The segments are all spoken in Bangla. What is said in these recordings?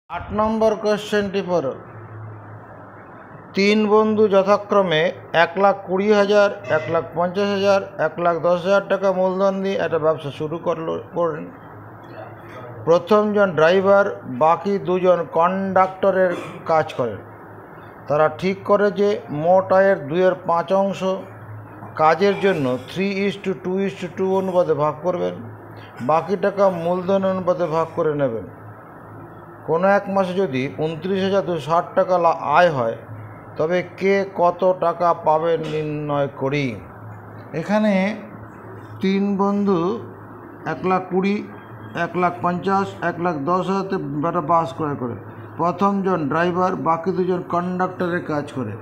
8 নম্বর কোশ্চেনটি পড়ো। তিন বন্ধু যথাক্রমে 1,20,000, 1,50,000, 1,10,000 টাকা মূলধন দিয়ে একটা ব্যবসা শুরু করেন। প্রথমজন ড্রাইভার, বাকি দুজন কন্ডাক্টরের কাজ করেন। তারা ঠিক করে যে মোট আয়ের 2/5 কাজের জন্য 3:2:2 অনুপাতে ভাগ করবেন, বাকি টাকা মূলধন অনুপাতে ভাগ করে নেবেন। কোনো এক মাসে যদি 29,260 টাকা আয় হয়, তবে কে কত টাকা পাবেন নির্ণয় করি। এখানে তিন বন্ধু 1,20,000, 1,50,000, 1,10,000 বাস করে প্রথমজন ড্রাইভার, বাকি দুজন কন্ডাক্টরের কাজ করে।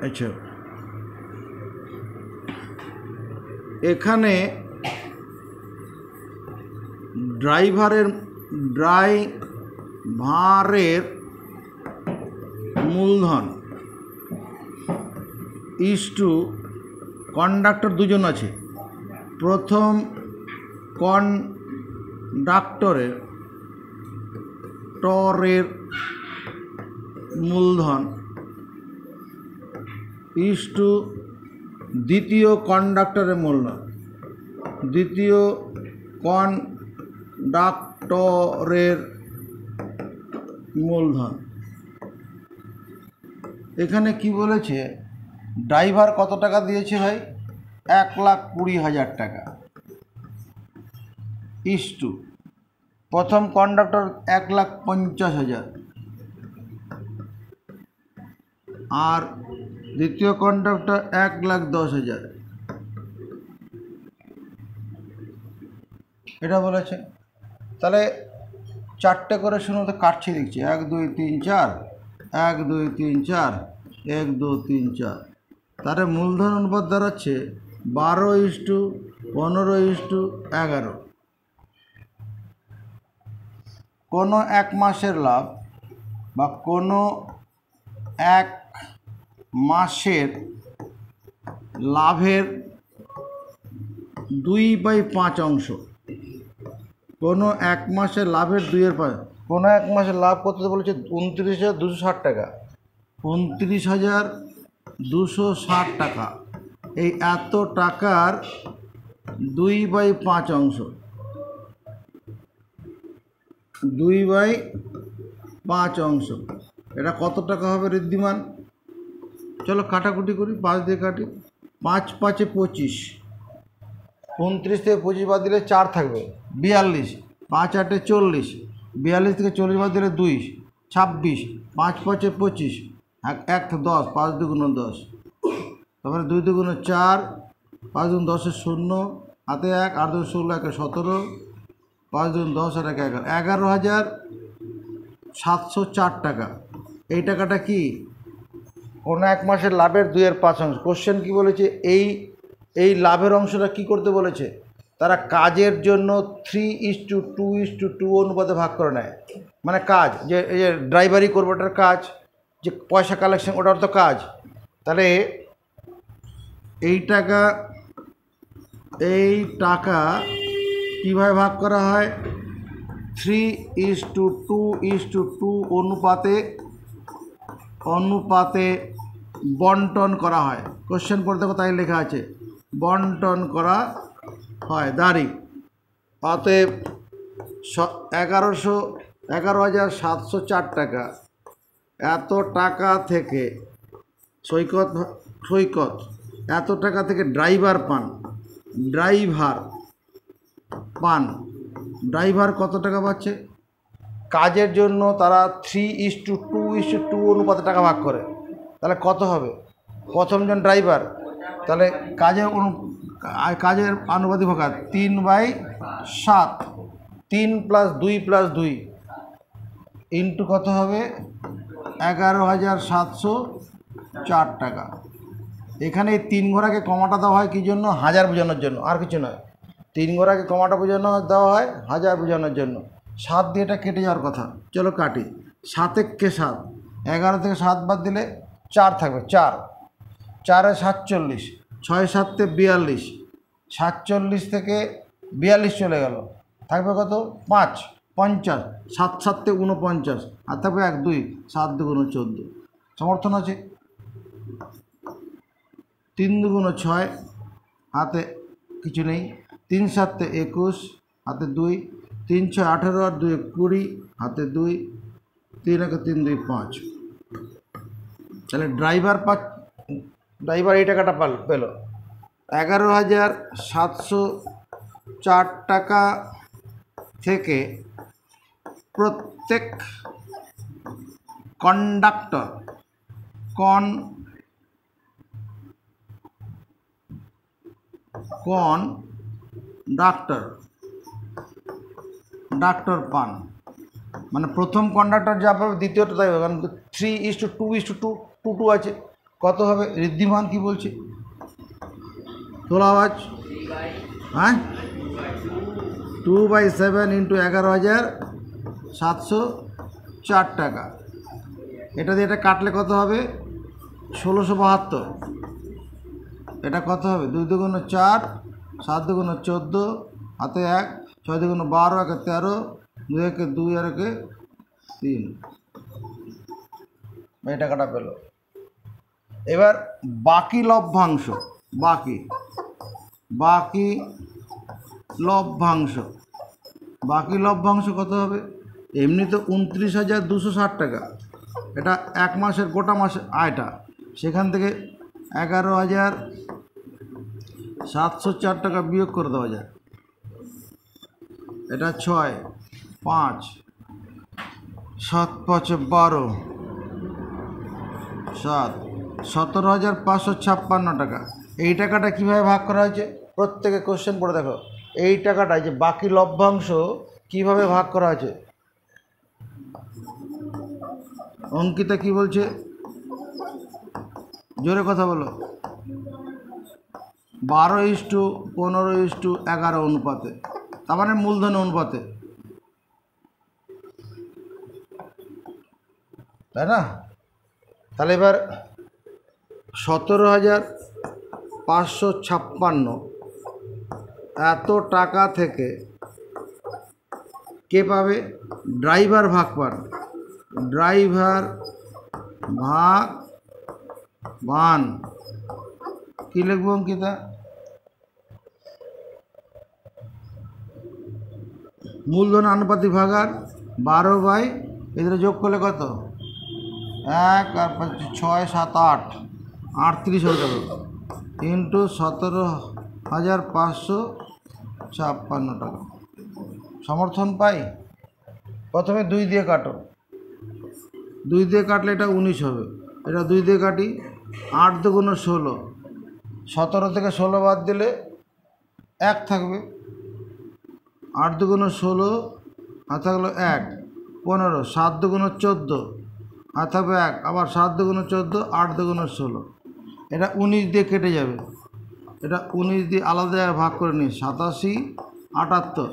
আচ্ছা, এখানে ড্রাইভারের মূলধন ইস্টু কন্ডাক্টর দুজন আছে। প্রথম কন্ডাক্টরের মূলধন ইস্টু দ্বিতীয় কন্ডাক্টরের মূলধন। দ্বিতীয় কন্ডাক্টরের মূলধন। এখানে কি বলেছে, ড্রাইভার কত টাকা দিয়েছে ভাই? 1,20,000 টাকা ইস্টু প্রথম কন্ডাক্টর 1,50,000 আর দ্বিতীয় কন্ডাক্টর 1,10,000। এটা বলেছে। তাহলে চারটে করে শুনে তো কাটছি দেখছি, 1 2 3 4, 1 2 3 4, 1 2 3 4। তাহলে মূলধন অনুপাত দাঁড়াচ্ছে 12:15:11। কোনো এক মাসের লাভ বা কোনো এক মাসের লাভের 2/5। কোনো এক মাসের লাভের 2/5। কোনো এক মাসের লাভ করতে বলেছে 29,260 টাকা। 29,260 টাকা, এই এত টাকার 2/5। 2/5 এটা কত টাকা হবে ঋদ্ধিমান? চলো কাটাকুটি করি, 5 দিয়ে কাটি। 5 5 25। 29 থেকে 25 বাদ দিলে 4 থাকবে, 42। 5 8 40, 42 থেকে 40 বাদ দিলে 2, 26। 5 5 25, 1 10, 5 2 10। তারপরে 2 2 4, 5 2 10 0, হাতে 1, 8 2 16, 1 17, 5 2 10 আর 1 11। 11,704 টাকা। এই টাকাটা কি? কোনো এক মাসের লাভের 2/5। কোশ্চেন কি বলেছে? এই লাভের অংশটা কি করতে বলেছে? তারা কাজের জন্য 3:2:2 অনুপাতে ভাগ করে নেয়। মানে কাজ, যে এই যে ড্রাইভারি করবো ওটার কাজ, যে পয়সা কালেকশন ওটার তো কাজ। তাহলে এই টাকা কীভাবে ভাগ করা হয়? 3:2:2 অনুপাতে বন্টন করা হয়। কোশ্চেন পড়তে তাই লেখা আছে, বন্টন করা হয়। দাঁড়ি অতএব 11,704 টাকা। এত টাকা থেকে সৈকত এত টাকা থেকে ড্রাইভার কত টাকা পাচ্ছে? কাজের জন্য তারা 3:2:2 অনুপাতে টাকা ভাগ করে। তাহলে কত হবে? প্রথমজন ড্রাইভার, তাহলে কাজের আনুপাতিক ভাগ 3/7। 3 + 2 + 2 ইন্টু কত হবে? 11,704 টাকা। এখানে এই 3 ঘোড়াকে কমাটা দেওয়া হয় কী জন্য? হাজার বোঝানোর জন্য, আর কিছু নয়। 3 ঘোড়াকে কমাটা দেওয়া হয় হাজার বোঝানোর জন্য। 7 দিয়ে এটা কেটে যাওয়ার কথা। চলো কাটি। 7 × 7, 11 থেকে 7 বাদ দিলে 4 থাকবে। 4 4 47, 6 7 42। 47 থেকে 42 চলে গেল, থাকবে কত? 5। 50, 7 7 49, আর থাকবে 1 2, 7 2 14। সমর্থন আছে। 3 2 6, হাতে কিছু নেই। 3 7 21, হাতে 2। 3 6 18 আর 2 20, হাতে 2। 3 1 3 2 5। তাহলে ড্রাইভার এই টাকাটা পেল 11,704 টাকা থেকে প্রত্যেক কন্ডাক্টর পান, মানে প্রথম কন্ডাক্টর যা পাবে দ্বিতীয়টা তাই হবে, কারণ 3:2:2 আছে। কত হবে ঋদ্ধিমান কি বলছে? তোলা আওয়াজ। হ্যাঁ, 2/7 × 11,704 টাকা। এটা দিয়ে এটা কাটলে কত হবে? 1672। এটা কত হবে? 2 2 4, 7 2 14, হাতে 1, 6 2 12, 1 13, 2 1 2 আর 1 3। এই টাকাটা পেল। এবার বাকি লভ্যাংশ, বাকি লভ্যাংশ কত হবে? এমনি তো 29,260 টাকা, এটা এক মাসের গোটা মাসের আয়টা। সেখান থেকে 11,704 টাকা বিয়োগ করে দেওয়া যায়। এটা 6 5 7 5 12 7, 17,556 টাকা। এই টাকাটা কীভাবে ভাগ করা হয়েছে? প্রত্যেকে কোশ্চেন পড়ে দেখো। এই টাকাটা যে বাকি লভ্যাংশ কিভাবে ভাগ করা হয়েছে? অঙ্কিতা কি বলছে? জোরে কথা বলো। 12:15:11 অনুপাতে, তার মানে মূলধন অনুপাতে, তাই না? তাহলে এবার 17,556 এত টাকা থেকে কে পাবে? ড্রাইভার ভাগ পান। ড্রাইভার ভাগ পান কি লিখব অঙ্কিতা? মূলধন আনুপাতিক ভাগার 12 এদের যোগ করলে কত? 1 আর 6 7 8, 38 হয়ে যাবে, ইন্টু 17,556 টাকা। সমর্থন পাই। প্রথমে 2 দিয়ে কাটো, 2 দিয়ে কাটলে এটা 19 হবে। এটা 2 দিয়ে কাটি, 8 2 16, 17 থেকে 16 বাদ দিলে 1 থাকবে। 8 2 16, আর থাকলো 1 15, 7 2 14, আর থাকবে 1, আবার 7 2 14, 8 2 16। এটা 19 দিয়ে কেটে যাবে। এটা 19 দিয়ে আলাদা ভাগ করে নিই। 87 78,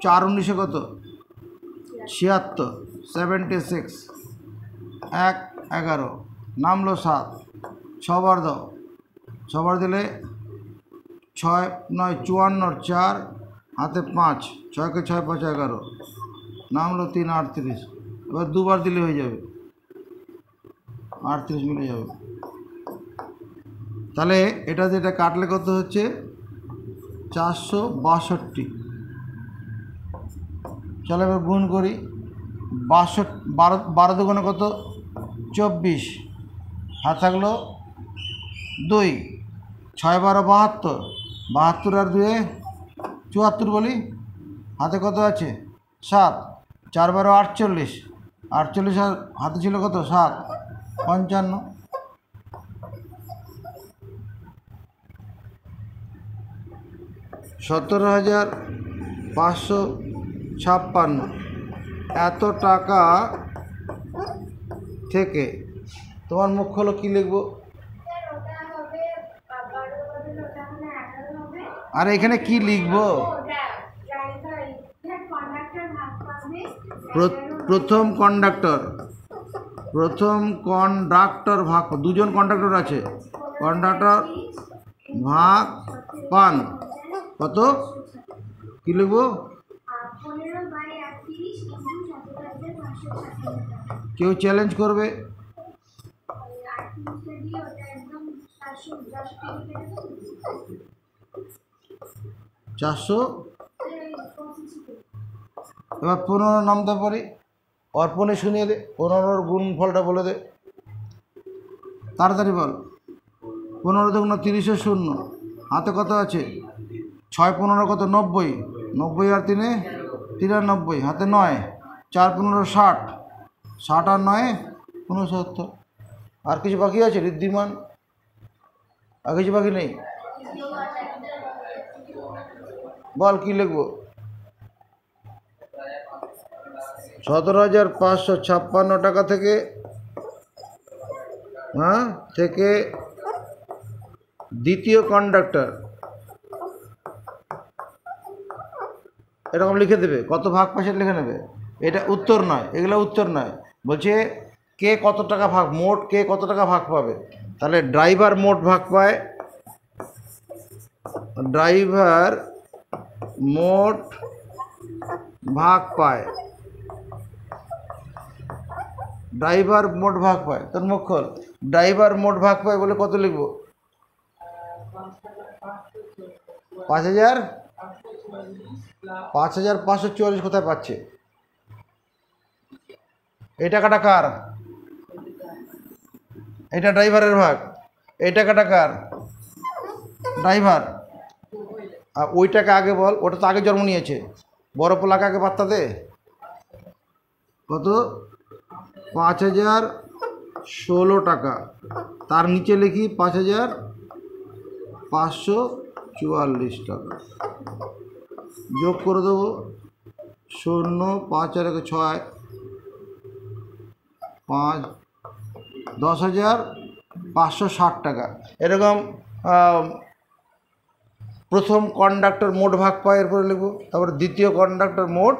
4 19 কত? 76, 76, 1 11, নামলো 7, 6 বার দাও, 6 বার দিলে 6 9 54, 4 হাতে 5, 6 কে 6 5 11, নামলো 3 38। এবার দুবার দিলে হয়ে যাবে, 38 মিলে যাবে। তাহলে এটা যেটা কাটলে কত হচ্ছে? 462। চলো এবার গুণ করি। 12 দুগুণে কত? 24, হাত থাকলো 2, 6 12 72, 72 আর 2 74 বলি, হাতে কত আছে? 7, 4 12 48, 48 আর হাতে ছিল কত? 7 55। $17,556 এত টাকা থেকে তোমার মুখ হলো কি লিখবো? আর এখানে কি লিখবো? প্রথম কন্ডাক্টর ভাগ, দুজন কন্ডাক্টর আছে, কন্ডাক্টর ভাগ পান কত? কি লিখবো? 15/38 × 17,556 কেউ চ্যালেঞ্জ করবে? 38টা দিয়ে ওটা একদম 410 কেটে দেবো। 400। এবার 15 নামতে পারি, অর্পণে শুনিয়ে দে, 15 গুণ ফলটা বলে দে, তাড়াতাড়ি বল। 15 দেখুন 30 শূন্য, হাতে কত আছে? 6 15 কত? 90, 90 আর 3 93, হাতে 9, 4 15 60, 60 আর 9 69। আর কিছু বাকি আছে ঋদ্ধিমান? আর কিছু বাকি নেই? বল কি লিখবো? 17,556 টাকা থেকে থেকে দ্বিতীয় কন্ডাক্টর, এরকম লিখে দেবে, কত ভাগ পাশে লিখে নেবে। এটা উত্তর নয়, এগুলো উত্তর নয়, বলছে কে কত টাকা ভাগ, মোট কে কত টাকা ভাগ পাবে। তাহলে ড্রাইভার মোট ভাগ পায়, ড্রাইভার মোট ভাগ পায়, ড্রাইভার মোট ভাগ পায়, তোর মুখ খোল। ড্রাইভার মোট ভাগ পায় বলে কত লিখবো? 5,544 কোথায় পাচ্ছে? এই টাকাটা কার? এটা ড্রাইভারের ভাগ। এই টাকাটা কার? ড্রাইভার। আর ওই টাকা আগে বল, ওটা তো আগে জন্ম নিয়েছে, বড় পোলাকে আগে পাত্তা দে। কত? 5,016 টাকা। তার নিচে লিখি 5,544 টাকা, যোগ করে দেবো 0 5 আর 6 5, 10,560 টাকা। এরকম প্রথম কন্ডাক্টর মোট ভাগ পায়, এরপরে লিখবো, তারপরে দ্বিতীয় কন্ডাক্টর মোট,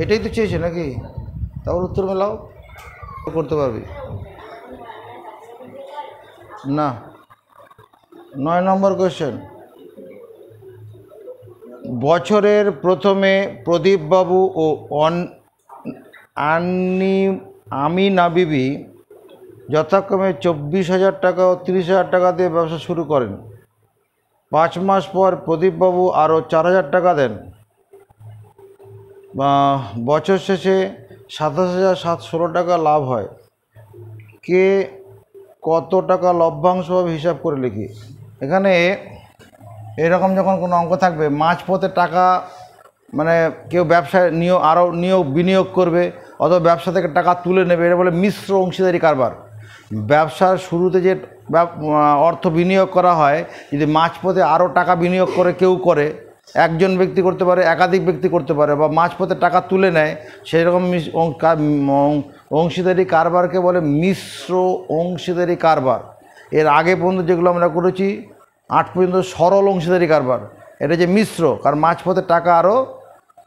এটাই তো চেয়েছে নাকি? তারপর উত্তর মেলাও, করতে পারবি না। 9 নম্বর কোয়েশ্চেন। বছরের প্রথমে প্রদীপবাবু ও আমিনা বিবি যথাক্রমে 24,000 টাকা ও 30,000 টাকা দিয়ে ব্যবসা শুরু করেন। 5 মাস পর প্রদীপবাবু আরও 4,000 টাকা দেন। বছর শেষে 27,716 টাকা লাভ হয়। কে কত টাকা লভ্যাংশভাবে হিসাব করে লিখি। এখানে এরকম যখন কোনো অঙ্ক থাকবে, মাঝপথে টাকা মানে কেউ ব্যবসায় বিনিয়োগ করবে অথবা ব্যবসা থেকে টাকা তুলে নেবে, এটা বলে মিশ্র অংশীদারি কারবার। ব্যবসার শুরুতে যে অর্থ বিনিয়োগ করা হয়, যদি মাঝপথে আরও টাকা বিনিয়োগ করে কেউ করে, একজন ব্যক্তি করতে পারে, একাধিক ব্যক্তি করতে পারে, বা মাঝপথে টাকা তুলে নেয়, সেই রকম অংশীদারি কারবারকে বলে মিশ্র অংশীদারি কারবার। এর আগে পর্যন্ত যেগুলো আমরা করেছি 8 পর্যন্ত সরল অংশীদারি কারবার, এটা যে মিশ্র, কারণ মাঝপথে টাকা আরও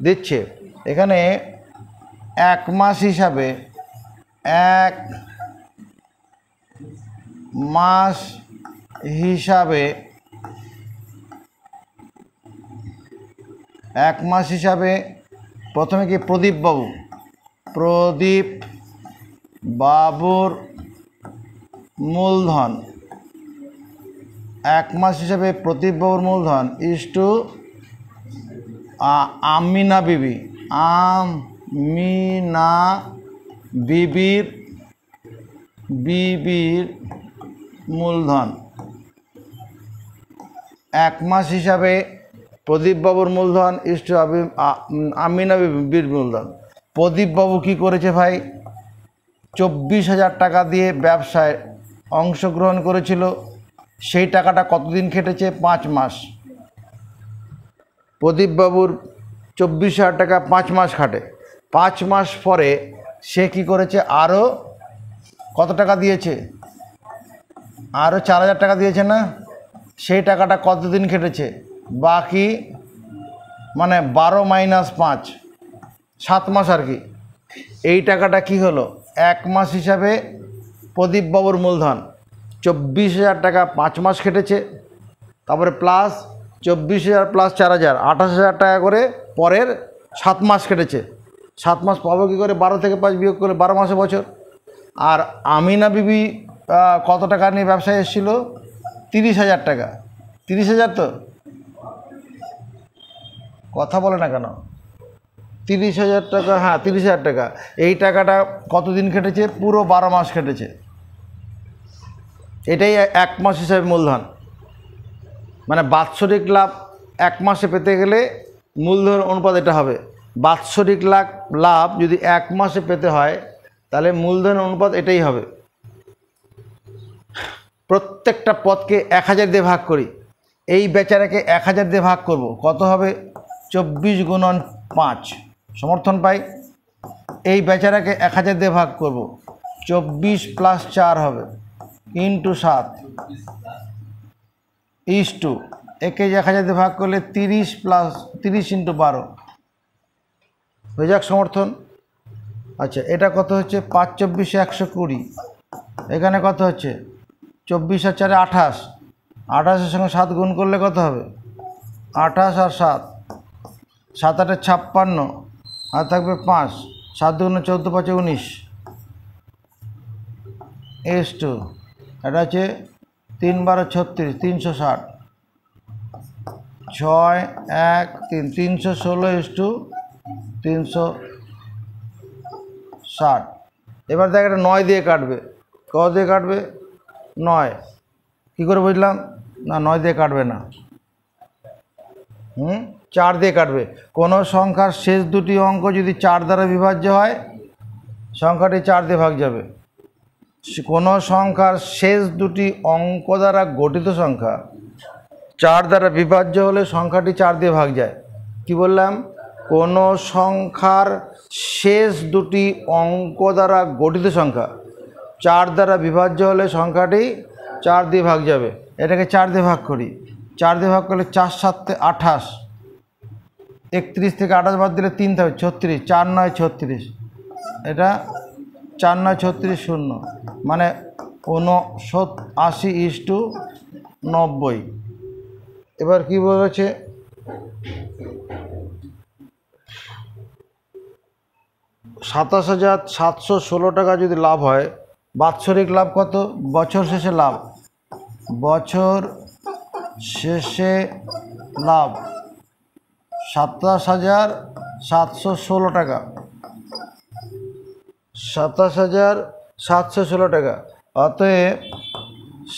দিচ্ছে। এখানে 1 মাস হিসাবে, 1 মাস হিসাবে, 1 মাস হিসাবে প্রথমে কি প্রদীপ বাবুর মূলধন, 1 মাস হিসাবে প্রদীপ বাবুর মূলধন ইস্টু আমিনা বিবির মূলধন। 1 মাস হিসাবে প্রদীপবাবুর মূলধন ইস্টু আমিনা বিবির মূলধন। প্রদীপবাবু কী করেছে ভাই? 24,000 টাকা দিয়ে ব্যবসায় অংশগ্রহণ করেছিল। সেই টাকাটা কতদিন খেটেছে? 5 মাস। প্রদীপবাবুর 24,000 টাকা 5 মাস খাটে। 5 মাস পরে সে কি করেছে? আরও কত টাকা দিয়েছে? আরও 4,000 টাকা দিয়েছে না? সেই টাকাটা কতদিন খেটেছে? বাকি মানে 12 - 5, 7 মাস আর কি। এই টাকাটা কি হলো? 1 মাস হিসাবে প্রদীপবাবুর মূলধন 24,000 টাকা 5 মাস খেটেছে, তারপরে প্লাস 24,000 প্লাস 4,000 28,000 টাকা করে পরের 7 মাস কেটেছে। 7 মাস পাবো কী করে? 12 থেকে 5 বিয়োগ করলে 12 মাসে বছর। আর আমিনা বিবি কত টাকা নিয়ে ব্যবসায় এসেছিল? 30,000 টাকা। 30,000 তো কথা বলে না কেন? 30,000 টাকা, হ্যাঁ 30,000 টাকা। এই টাকাটা কতদিন কেটেছে? পুরো 12 মাস কেটেছে। এটাই 1 মাস হিসাবে মূলধন। মানে বাৎসরিক লাভ 1 মাসে পেতে গেলে মূলধন অনুপাত এটা হবে। বাৎসরিক লাভ যদি 1 মাসে পেতে হয় তাহলে মূলধন অনুপাত এটাই হবে। প্রত্যেকটা পদকে 1000 দিয়ে ভাগ করি। এই বেচারাকে 1000 দিয়ে ভাগ করব, কত হবে? 24 গুণন 5 সমর্থন পাই। এই বেচারাকে 1000 দিয়ে ভাগ করব, 24 প্লাস 4 হবে ইন্টু 7 ইস্টু একে 1000 দিয়ে ভাগ করলে 30 ইন্টু 12 হয়ে যাক সমর্থন। আচ্ছা, এটা কত হচ্ছে? 5 24 120। এখানে কত হচ্ছে? 24 আর 4 28। 28-এর সঙ্গে 7 গুণ করলে কত হবে? 28 আর 7, 7 8 56 আর থাকবে 5, 7 দুগুণে 14 5 19 ইস্টু এটা হচ্ছে 3 12 36 360 6 1 3 316 ইস্টু 360। এবার দেখ এটা 9 দিয়ে কাটবে। কত দিয়ে কাটবে? 9। কী করে বুঝলাম? না 9 দিয়ে কাটবে না, 4 দিয়ে কাটবে। কোনো সংখ্যার শেষ দুটি অঙ্ক যদি 4 দ্বারা বিভাজ্য হয় সংখ্যাটি 4 দিয়ে ভাগ যাবে। কোনো সংখ্যার শেষ দুটি অঙ্ক দ্বারা গঠিত সংখ্যা 4 দ্বারা বিভাজ্য হলে সংখ্যাটি 4 দিয়ে ভাগ যায়। কি বললাম? কোনো সংখ্যার শেষ দুটি অঙ্ক দ্বারা গঠিত সংখ্যা 4 দ্বারা বিভাজ্য হলে সংখ্যাটি 4 দিয়ে ভাগ যাবে। এটাকে 4 দিয়ে ভাগ করি। 4 দিয়ে ভাগ করলে 4 7 28, 31 থেকে 28 বাদ দিলে 3 থাকবে 36, 4 9 36। এটা 4 9 36 0 মানে 79/90। এবার কি বলেছে? 27,716 টাকা যদি লাভ হয়, বাৎসরিক লাভ কত? বছর শেষে লাভ, বছর শেষে লাভ 27,716 টাকা। 27,716 টাকা। অতএব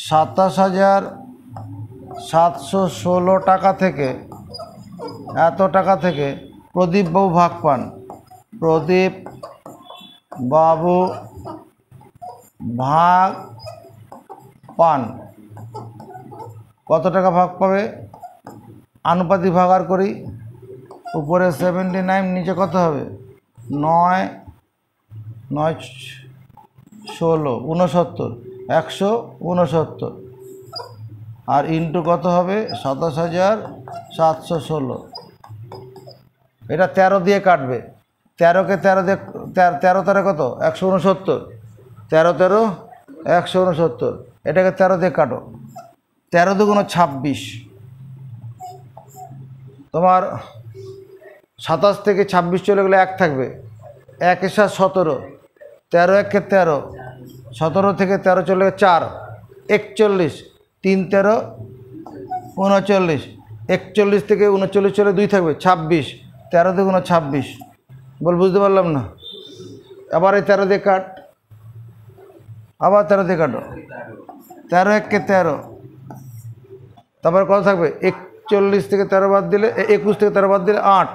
27,716 টাকা থেকে, এত টাকা থেকে প্রদীপবাবু ভাগ পান। প্রদীপ বাবু ভাগ পান। কত টাকা ভাগ পাবে? আনুপাতিক ভাগার করি। উপরে 79, নিচে কত হবে? 9 9 16 69, 169 আর ইন্টু কত হবে? 27,716। এটা 13 দিয়ে কাটবে। 13কে 13 দিয়ে 13 13 কত? 169। 13 13 169। এটাকে 13 দিয়ে কাটো। 13 দুগুণে 26। তোমার 27 থেকে 26 চলে গেলে 1 থাকবে, 1 এর সাথে 17, 13 1 13, 17 থেকে 13 চলে 4 41, 3 13 39, 41 থেকে 39 চলে 2 থাকবে 26, 13 দুগুণে 26। বল বুঝতে পারলাম না? আবার এই 13 দিয়ে কাট, আবার 13 দিয়ে কাটো। 13 1 13, তারপরে কত থাকবে? 41 থেকে 13 বাদ দিলে 21 থেকে 13 বাদ দিলে 8,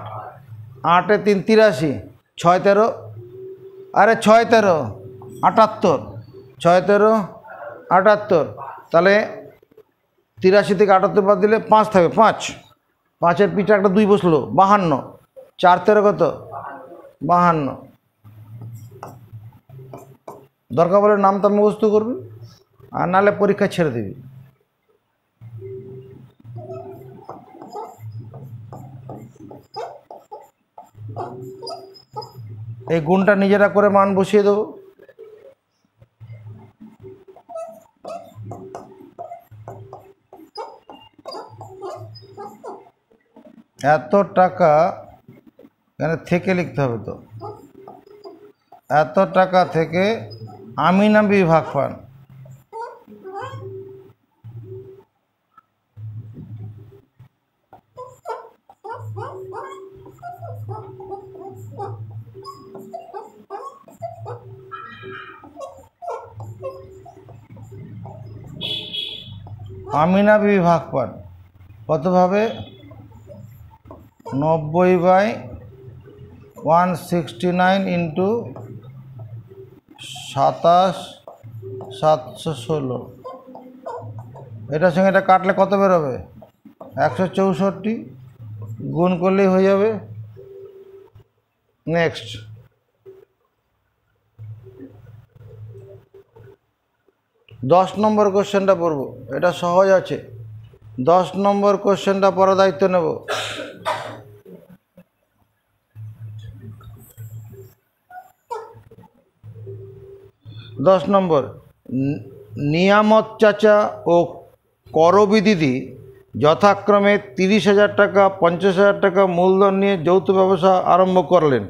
8 এ 3 83, 6 13, আরে 6 13 78, 6 13 78। তাহলে 83 থেকে 78 বাদ দিলে 5 থাকবে 5, 5-এর পিঠে একটা 2 বসলো 52, 4 13 কত? 52। দরকার বলে নামটা মুখস্থ করবি, আর নাহলে পরীক্ষা ছেড়ে দিবি। এই গুণটা নিজেরা করে মান বসিয়ে দেবো। এত টাকা এখানে থেকে লিখতে হবে, তো এত টাকা থেকে আমি না বিভাগ পান। আমিনা বিবি ভাগ পান কতভাবে? 90/169 ইন্টু 27,716। এটার সঙ্গে এটা কাটলে কত বেরোবে? 164। গুণ করলেই হয়ে যাবে। নেক্সট, 10 নম্বর কোশ্চেনটা পড়ব। এটা সহজ আছে। 10 নম্বর কোশ্চেনটা পড়ার দায়িত্ব নেব। 10 নম্বর, নিয়ামত চাচা ও করবি দিদি যথাক্রমে 30,000 টাকা, 50,000 টাকা মূলধন নিয়ে যৌথ ব্যবসা আরম্ভ করলেন।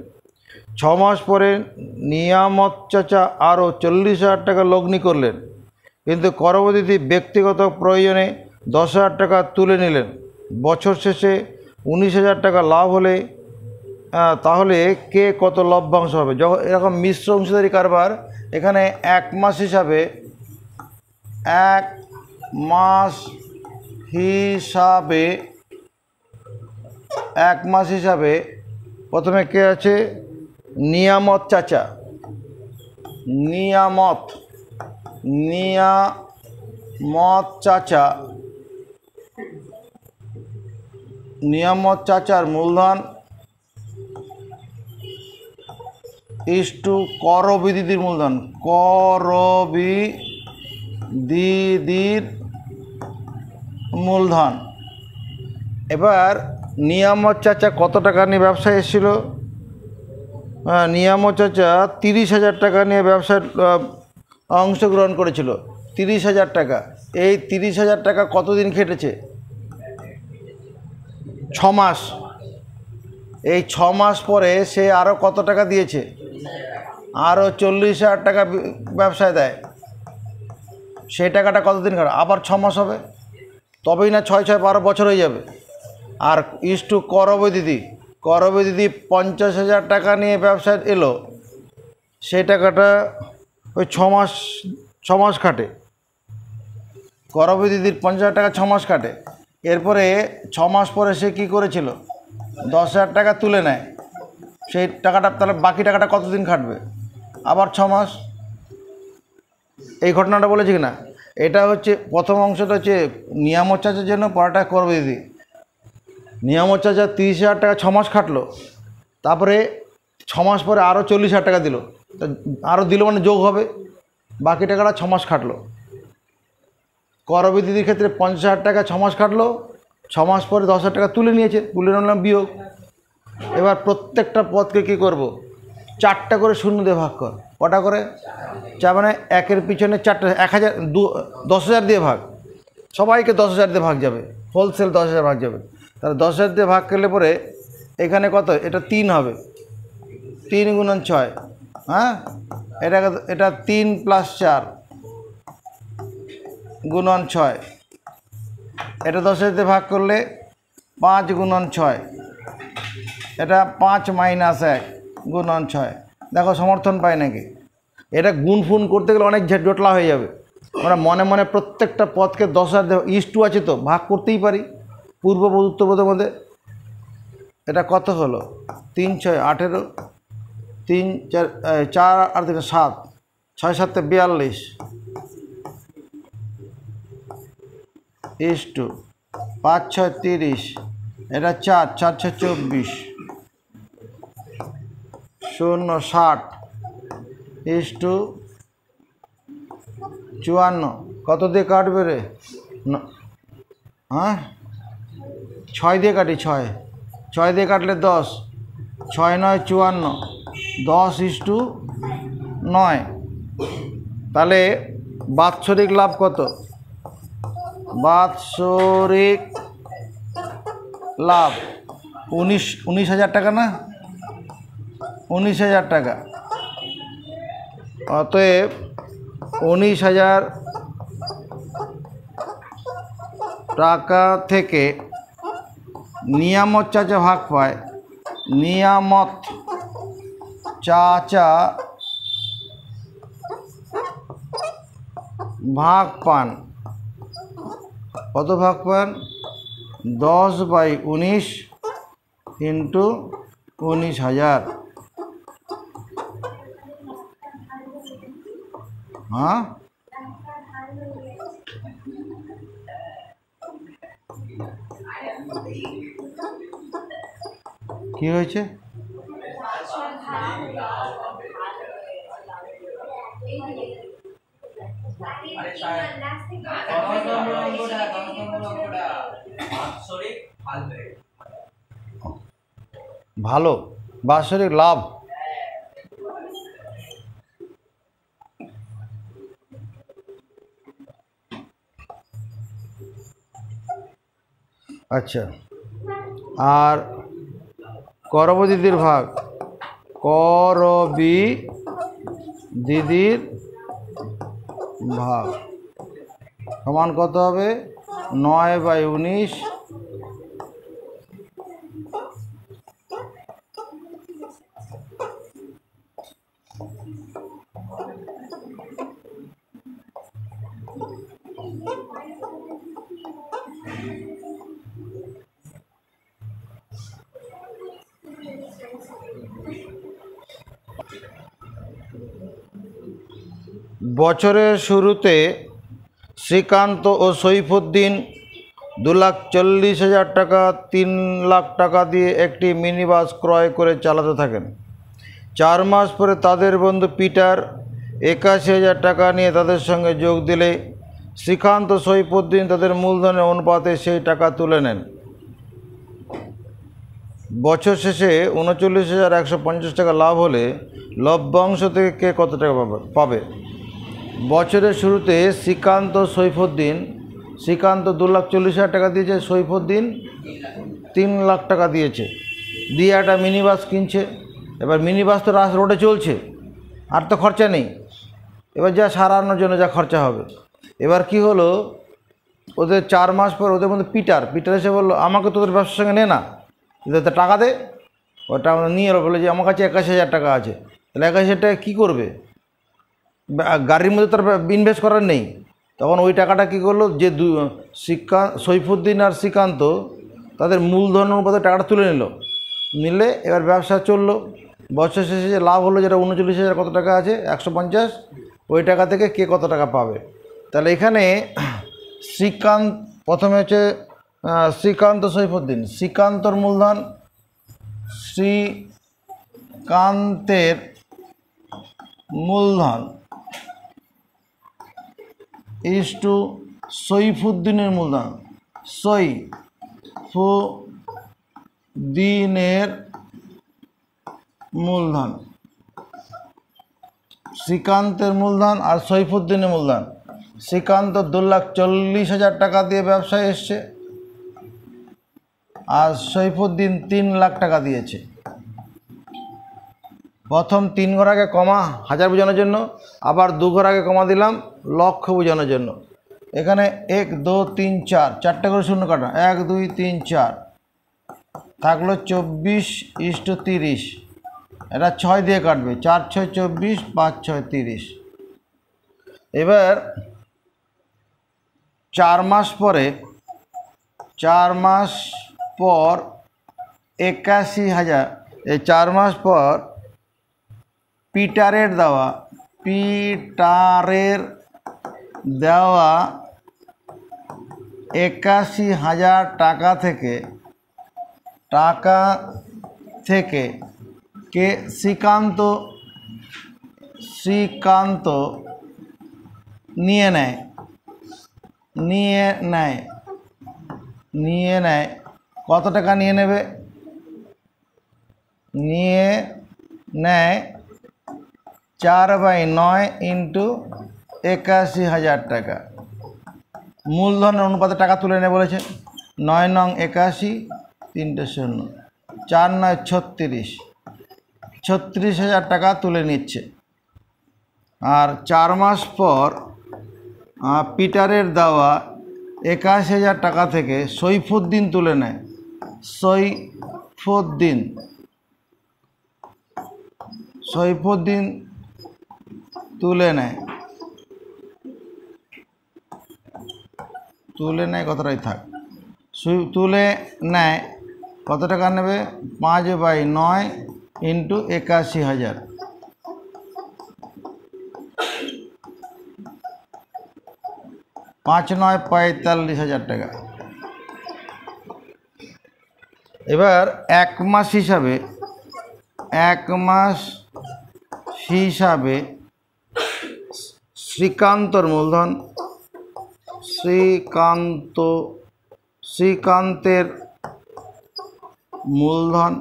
6 মাস পরে নিয়ামত চাচা আরও 40,000 টাকা লগ্নি করলেন, কিন্তু করবি দিদি ব্যক্তিগত প্রয়োজনে 10,000 টাকা তুলে নিলেন। বছর শেষে 19,000 টাকা লাভ হলে তাহলে কে কত লভ্যাংশ হবে? যখন এরকম মিশ্র অংশীদারি কারবার, এখানে এক মাস হিসাবে প্রথমে কে আছে? নিয়ামত চাচা। নিয়ামত চাচার মূলধন ইস্টু করবি দিদির মূলধন। করবি দিদির মূলধন। এবার নিয়ামত চাচা কত টাকা নিয়ে ব্যবসায় এসেছিল? নিয়ামত চাচা 30,000 টাকা নিয়ে ব্যবসায় অংশগ্রহণ করেছিল। 30,000 টাকা। এই 30,000 টাকা কতদিন খেটেছে? 6 মাস। এই 6 মাস পরে সে আরও কত টাকা দিয়েছে? আরও 40,000 টাকা ব্যবসায় দেয়। সেই টাকাটা কতদিন খাটে? আবার 6 মাস হবে, তবেই না 6 6 12 বছর হয়ে যাবে। আর ইস্টু করবি দিদি 50,000 টাকা নিয়ে ব্যবসায় এলো, সেই টাকাটা ওই 6 মাস খাটে। করবি দিদির 50,000 টাকা 6 মাস কাটে। এরপরে 6 মাস পরে সে কী করেছিল? 10,000 টাকা তুলে নেয়। সেই টাকাটা, তাহলে বাকি টাকাটা কতদিন খাটবে? আবার 6 মাস। এই ঘটনাটা বলেছি কি না? এটা হচ্ছে প্রথম অংশটা হচ্ছে নিয়ামত চাচার জন্য, পড়াটা করবি দিদি। নিয়ামত চাচা 30,000 টাকা 6 মাস খাটলো, তারপরে 6 মাস পরে আরও 40,000 টাকা দিল। তা আরও দিল মানে যোগ হবে, বাকি টাকাটা 6 মাস খাটলো। করবি দিদির ক্ষেত্রে 50,000 টাকা 6 মাস খাটলো, 6 মাস পরে 10,000 টাকা তুলে নিয়েছে, তুলে নিলাম বিয়োগ। এবার প্রত্যেকটা পদকে কী করব? 4টা করে শূন্য দিয়ে ভাগ কর। কটা করে? 4, মানে একের পিছনে 4টা। 1,000 10,000 দিয়ে ভাগ, সবাইকে 10,000 দিয়ে ভাগ যাবে, হোলসেল 10,000 ভাগ যাবে। তাহলে 10,000 দিয়ে ভাগ করলে পরে এখানে কত? এটা 3 হবে। 3 গুণন 6, হ্যাঁ, এটা 3 + 4 গুণন 6। এটা 10,000 দিয়ে ভাগ করলে 5 গুণন 6, এটা 5 - 1 গুণন 6। দেখো সমর্থন পায় নাকি? এটা গুণ ফুন করতে গেলে অনেক জটলা হয়ে যাবে। আমরা মনে মনে প্রত্যেকটা পদকে 10,000 ইস্টু আছে তো ভাগ করতেই পারি পূর্ববোধ উত্তরবোধের মধ্যে। এটা কত হলো? 3 × 6 = 18, 3 4 আর 3 7, 6 7 42 ইস্টু 5 6 30, এটা 4 4 6 24 0 60 ইস্টু 54। কত দিয়ে কাটবে রে? হ্যাঁ, 6 দিয়ে কাটি। 6 দিয়ে কাটলে 10, 6 9 54, 10:9। তাহলে বাৎসরিক লাভ কত? বাৎসরিক লাভ 19,000 টাকা না, 19,000 টাকা। অতএব 19,000 টাকা থেকে নিয়ামত চাচা ভাগ পায়, নিয়ামত চাচা ভাগ পান, কত ভাগ পান? 10/19 ইন্টু 19,000। হ্যাঁ, কি হয়েছে? ভালো, বাৎসরিক লাভ। আচ্ছা, আর করবী দিদির ভাগ, করবী দিদির ভাগ সমান কত হবে? 9/19 বছরের শুরুতে শ্রীকান্ত ও সৈফুদ্দিন 2,40,000 টাকা 3 লাখ টাকা দিয়ে একটি মিনি বাস ক্রয় করে চালাতে থাকেন। 4 মাস পরে তাদের বন্ধু পিটার 81,000 টাকা নিয়ে তাদের সঙ্গে যোগ দিলে শ্রীকান্ত ও সৈফুদ্দিন তাদের মূলধনের অনুপাতে সেই টাকা তুলে নেন। বছর শেষে 39,150 টাকা লাভ হলে লভ্যাংশ থেকে কে কত টাকা পাবে? বছরের শুরুতে শ্রীকান্ত শ্রীকান্ত 2,40,000 টাকা দিয়েছে, সৈফুদ্দিন 3 লাখ টাকা দিয়েছে, দিয়ে একটা মিনি বাস কিনছে। এবার মিনি বাস তো রোডে চলছে, আর তো খরচা নেই, এবার যা সারানোর জন্য যা খরচা হবে। এবার কি হলো, ওদের 4 মাস পর ওদের মধ্যে পিটার এসে বললো, আমাকে তোদের ব্যবসার সঙ্গে নে না, তো টাকা দে। ওটা আমরা নিয়ে এলো, বলে যে আমার কাছে 81,000 টাকা আছে। তাহলে 81,000 টাকা কী করবে? গাড়ির মধ্যে তার ইনভেস্ট করার নেই। তখন ওই টাকাটা কী করলো, যে সৈফুদ্দিন আর শ্রীকান্ত তাদের মূলধন অনুপাতে টাকাটা তুলে নিলে এবার ব্যবসা চললো। বছর শেষে যে লাভ হলো, যেটা 39,000 কত টাকা আছে, 150, ওই টাকা থেকে কে কত টাকা পাবে? তাহলে এখানে শ্রীকান্ত প্রথমে হচ্ছে শ্রীকান্ত সৈফুদ্দিন, শ্রীকান্তর মূলধন, শ্রীকান্তের মূলধন ইস্টু সৈফুদ্দিনের মূলধন, সৈফুদ্দিনের মূলধন, শ্রীকান্তের মূলধন আর সৈফুদ্দিনের মূলধন। শ্রীকান্ত 2,40,000 টাকা দিয়ে ব্যবসায় এসছে, আর সৈফুদ্দিন 3 লাখ টাকা দিয়েছে। প্রথম 3 ঘর আগে কমা 1000 বোঝানোর জন্য, আবার 2 ঘর আগে কমা দিলাম লক্ষ বোঝানোর জন্য। এখানে 1 2 3 4 4টে করে শূন্য কাটা, 1 2 3 4 থাকলো 24:30। এটা 6 দিয়ে কাটবে, 4 6 24, 5 6 30। এবার 4 মাস পরে, 4 মাস পর 81,000, এই 4 মাস পর পিটারের দেওয়া 81,000 টাকা থেকে কে শ্রীকান্ত নিয়ে নেয়। কত টাকা নিয়ে নেবে? নিয়ে নেয় 4/9 ইন্টু 81,000 টাকা। মূলধনের অনুপাতে টাকা তুলে নেয় বলেছে। 9 নং 81, 3টে 0। 4 9 36, 36,000 টাকা তুলে নিচ্ছে। আর 4 মাস পর পিটারের দেওয়া 81,000 টাকা থেকে সৈফুদ্দিন তুলে নেয়। সৈফুদ্দিন তুলে নেয় কতটাই থাক, তুলে নেয় কত টাকা নেবে? 5/9 × 81,000, 5 9 45,000 টাকা। এবার এক মাস হিসাবে শ্রীকান্তর মূলধন, শ্রীকান্তের মূলধন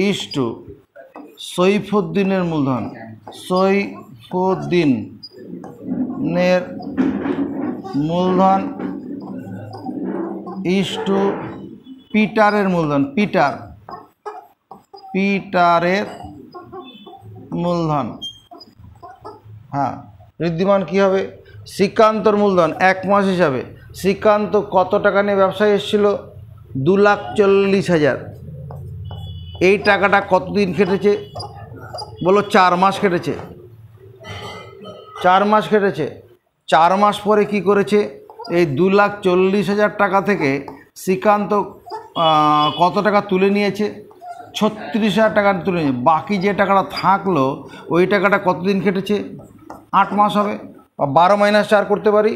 ইস্টু সৈফুদ্দিনের মূলধন, সৈফুদ্দিনের মূলধন ইস্টু পিটারের মূলধন, পিটারের মূলধন। হ্যাঁ, ঋদ্ধিমান কী হবে? শ্রীকান্তর মূলধন এক মাস হিসাবে শ্রীকান্ত কত টাকা নিয়ে ব্যবসায় এসেছিল? 2,40,000। এই টাকাটা কতদিন খেটেছে বলো? 4 মাস খেটেছে। 4 মাস খেটেছে। 4 মাস পরে কি করেছে? এই 2,40,000 টাকা থেকে শ্রীকান্ত কত টাকা তুলে নিয়েছে? 36,000 টাকা তুলে নিয়েছে। বাকি যে টাকাটা থাকলো ওই টাকাটা কতদিন খেটেছে? 8 মাস হবে। 12 - 4 করতে পারি,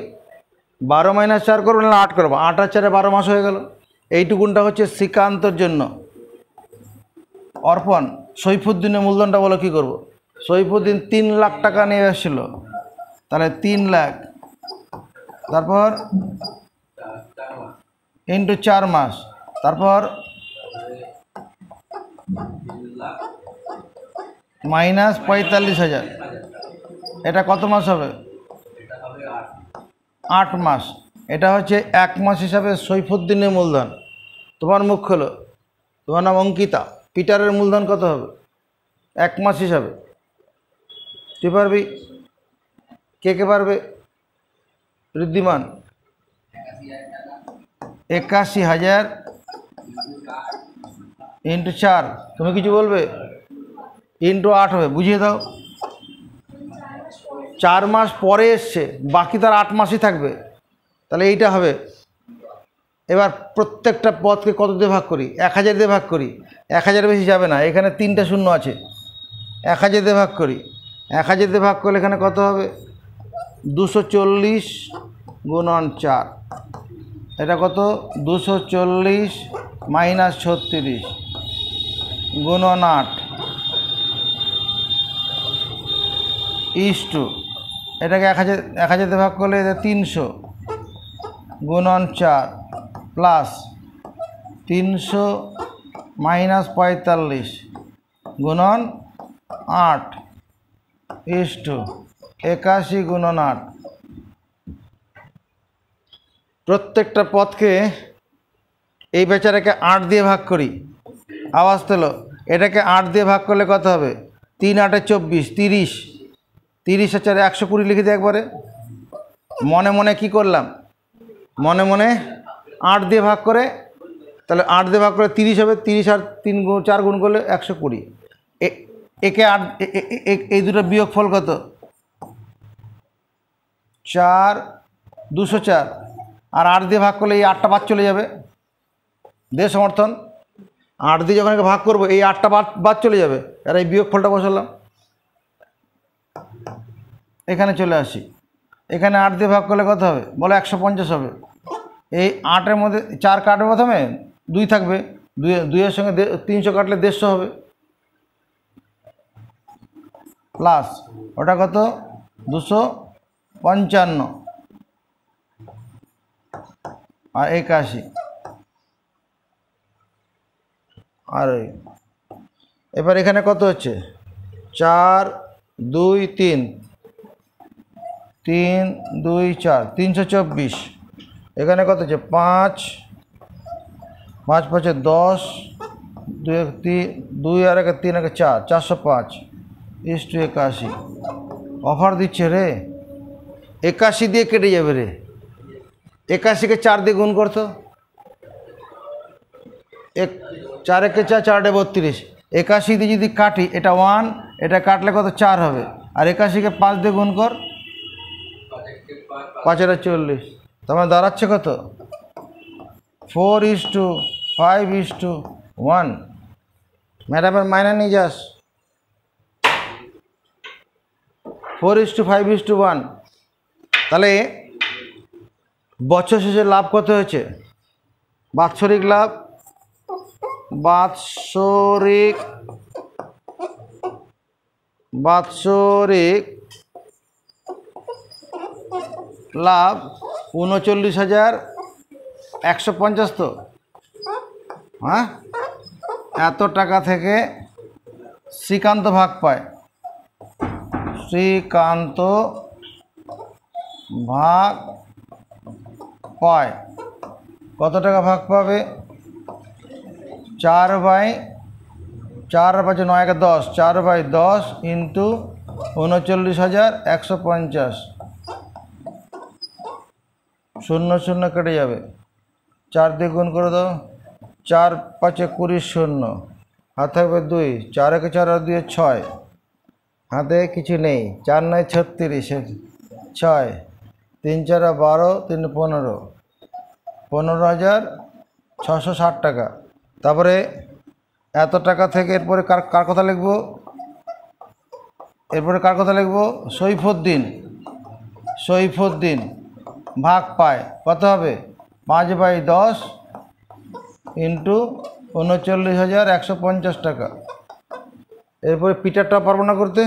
12 - 4 করবো, না 8 করবো। 8 আর 4 12 মাস হয়ে গেল। এইটুকুনটা হচ্ছে শ্রীকান্তর জন্য। অর্পণ, সৈফুদ্দিনের মূলধনটা বলো কী করব? সৈফুদ্দিন 3 লাখ টাকা নিয়ে এসেছিল, তাহলে 3 লাখ, তারপর ইন্টু 4 মাস, তারপর -45,000। এটা কত মাস হবে? 8 মাস। এটা হচ্ছে এক মাস হিসাবে সৈফুদ্দিনের মূলধন। তোমার মুখ হলো, তোমার নাম অঙ্কিতা, পিটারের মূলধন কত হবে এক মাস হিসাবে? তুই পারবি? কে পারবে? ঋদ্ধিমান, 81,000 × 4, তুমি কিছু বলবে? × 8 হবে, বুঝিয়ে দাও। 4 মাস পরে এসছে, বাকি তার 8 মাসই থাকবে, তাহলে এইটা হবে। এবার প্রত্যেকটা পদকে কত দিয়ে ভাগ করি? 1,000 দিয়ে ভাগ করি। 1,000 বেশি যাবে না, এখানে 3টা শূন্য আছে। 1,000 দিয়ে ভাগ করি। 1,000 দিয়ে ভাগ করলে এখানে কত হবে? 240 × 4। এটা কত? 240 - 36 × 8 ইস্টু, এটাকে 1,000 দিয়ে ভাগ করলে 300 × 4 প্লাস 300 - 45 × 8 ইস্টু 81 × 8। প্রত্যেকটা পদকে এই বেচারাকে 8 দিয়ে ভাগ করি। আওয়াজ তোলো। এটাকে 8 দিয়ে ভাগ করলে কত হবে? 3 8 24, 30। 30 আর 4 120 লিখে দিই একবারে। মনে মনে কি করলাম? মনে মনে 8 দিয়ে ভাগ করে, তাহলে 8 দিয়ে ভাগ করে 30 হবে। 30 আর 4 গুণ করলে 120। একে 8, এই দুটো বিয়োগফল কত? 4 204। আর 8 দিয়ে ভাগ করলে এই 8টা বাদ চলে যাবে। দে সমর্থন। 8 দিয়ে যখন ভাগ করবো এই 8টা বাদ চলে যাবে, আর এই বিয়োগফলটা বসালাম। এখানে চলে আসি। এখানে 8 দিয়ে ভাগ করলে কত হবে বলো? 150 হবে। এই 8-এর মধ্যে 4 কাটবে, প্রথমে 2 থাকবে, 2-এর সঙ্গে 300 কাটলে 150 হবে, প্লাস ওটা কত? 255 আর 81। আর এবার এখানে কত হচ্ছে? 4 2 3, 3 2 4, 324। এখানে কত হচ্ছে? 5 5 5 10, 2 1 3, 2 আর 1 3 1 4, 405 = 81। অফার দিচ্ছে রে, 81 দিয়ে কেটে যাবে রে। 81কে 4 দিয়ে গুণ করতো, 4 1 4, 4 32। 81 দিয়ে যদি কাটি, এটা 1, এটা কাটলে কত 4 হবে। আর 81কে 5 দিয়ে গুণ কর, 5 আর 40। তোমার দাঁড়াচ্ছে কত? 4:5:1। ম্যাডামের মাইনে নিয়ে যাস। 4:5:1। তাহলে বছর শেষে লাভ কত হয়েছে? বাৎসরিক লাভ, বাৎসরিক লাভ 39,150। তো হ্যাঁ, এত টাকা থেকে শ্রীকান্ত ভাগ পায়। শ্রীকান্ত ভাগ পায় কত টাকা ভাগ পাবে? 4 বাই 4 আর 5 9 × 10, 4/10 ইন্টু 39,150। 0 0 কেটে যাবে, 4 দিয়ে গুণ করে দাও, 4 5 20 0, হাত থাকবে 2, 4 1 4 আর 2 6, হাতে কিছু নেই, 4 9 36, 6, 3 4 12, 3 15, 15,660 টাকা। তারপরে এত টাকা থেকে এরপরে কার কথা লিখব? এরপরে কার কথা লিখব? সৈফুদ্দিন ভাগ পায় কত হবে? 5/10 ইন্টু 39,150 টাকা। এরপরে পিটারটা পারবো না করতে,